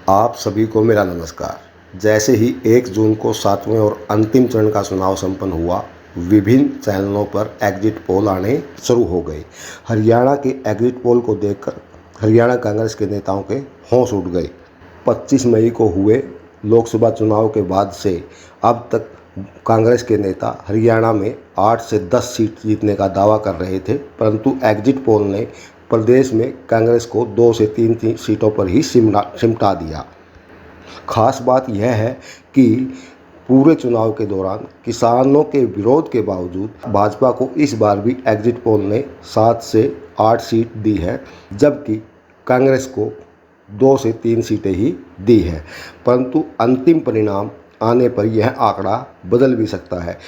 आप सभी को मेरा नमस्कार। जैसे ही 1 जून को 7वें और अंतिम चरण का चुनाव संपन्न हुआ, विभिन्न चैनलों पर एग्जिट पोल आने शुरू हो गए। हरियाणा के एग्जिट पोल को देखकर हरियाणा कांग्रेस के नेताओं के होश उड़ गए। 25 मई को हुए लोकसभा चुनाव के बाद से अब तक कांग्रेस के नेता हरियाणा में 8 से 10 सीट जीतने का दावा कर रहे थे, परंतु एग्जिट पोल ने प्रदेश में कांग्रेस को 2 से 3 सीटों पर ही सिमटा दिया। खास बात यह है कि पूरे चुनाव के दौरान किसानों के विरोध के बावजूद भाजपा को इस बार भी एग्जिट पोल ने 7 से 8 सीट दी है, जबकि कांग्रेस को 2 से 3 सीटें ही दी है। परंतु अंतिम परिणाम आने पर यह आंकड़ा बदल भी सकता है।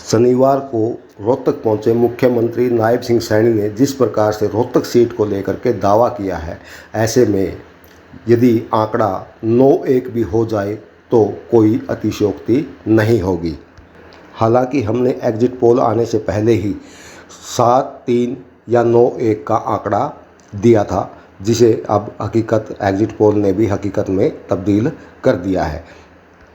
शनिवार को रोहतक पहुंचे मुख्यमंत्री नायब सिंह सैनी ने जिस प्रकार से रोहतक सीट को लेकर के दावा किया है, ऐसे में यदि आंकड़ा 9-1 भी हो जाए तो कोई अतिशयोक्ति नहीं होगी। हालांकि हमने एग्जिट पोल आने से पहले ही 7-3 या 9-1 का आंकड़ा दिया था, जिसे अब हकीकत एग्जिट पोल ने भी हकीकत में तब्दील कर दिया है।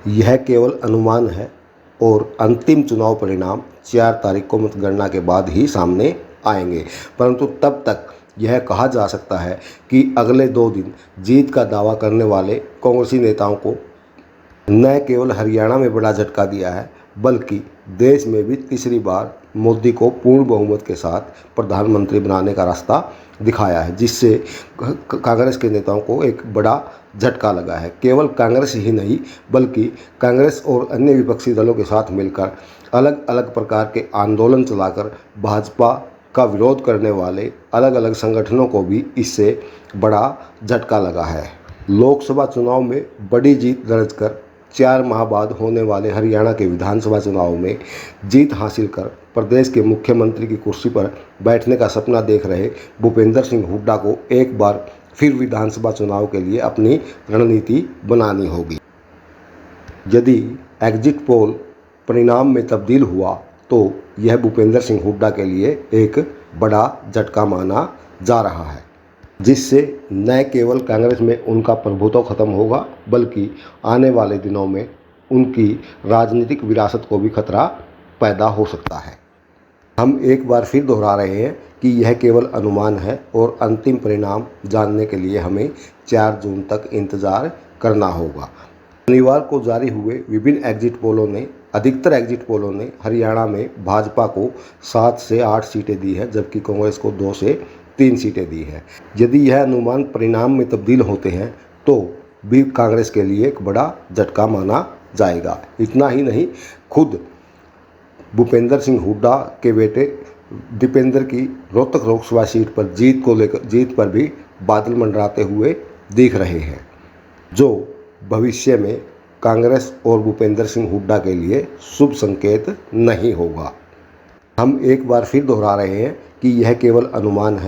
यह केवल अनुमान है और अंतिम चुनाव परिणाम 4 तारीख को मतगणना के बाद ही सामने आएंगे। परंतु तब तक यह कहा जा सकता है कि अगले 2 दिन जीत का दावा करने वाले कांग्रेसी नेताओं को न केवल हरियाणा में बड़ा झटका दिया है, बल्कि देश में भी तीसरी बार मोदी को पूर्ण बहुमत के साथ प्रधानमंत्री बनाने का रास्ता दिखाया है, जिससे कांग्रेस के नेताओं को एक बड़ा झटका लगा है। केवल कांग्रेस ही नहीं, बल्कि कांग्रेस और अन्य विपक्षी दलों के साथ मिलकर अलग अलग प्रकार के आंदोलन चलाकर भाजपा का विरोध करने वाले अलग अलग संगठनों को भी इससे बड़ा झटका लगा है। लोकसभा चुनाव में बड़ी जीत दर्ज कर 4 माह बाद होने वाले हरियाणा के विधानसभा चुनाव में जीत हासिल कर प्रदेश के मुख्यमंत्री की कुर्सी पर बैठने का सपना देख रहे भूपेंद्र सिंह हुड्डा को एक बार फिर विधानसभा चुनाव के लिए अपनी रणनीति बनानी होगी। यदि एग्जिट पोल परिणाम में तब्दील हुआ तो यह भूपेंद्र सिंह हुड्डा के लिए एक बड़ा झटका माना जा रहा है, जिससे न केवल कांग्रेस में उनका प्रभुत्व खत्म होगा, बल्कि आने वाले दिनों में उनकी राजनीतिक विरासत को भी खतरा पैदा हो सकता है। हम एक बार फिर दोहरा रहे हैं कि यह केवल अनुमान है और अंतिम परिणाम जानने के लिए हमें 4 जून तक इंतज़ार करना होगा। शनिवार को जारी हुए विभिन्न एग्जिट पोलों ने अधिकतर एग्जिट पोलों ने हरियाणा में भाजपा को 7 से 8 सीटें दी है, जबकि कांग्रेस को 2 से 3 सीटें दी है। यदि यह अनुमान परिणाम में तब्दील होते हैं तो भी कांग्रेस के लिए एक बड़ा झटका माना जाएगा। इतना ही नहीं, खुद भूपेंद्र सिंह हुड्डा के बेटे दीपेंद्र की रोहतक लोकसभा सीट पर जीत पर भी बादल मंडराते हुए दिख रहे हैं, जो भविष्य में कांग्रेस और भूपेंद्र सिंह हुड्डा के लिए शुभ संकेत नहीं होगा। हम एक बार फिर दोहरा रहे हैं कि यह केवल अनुमान है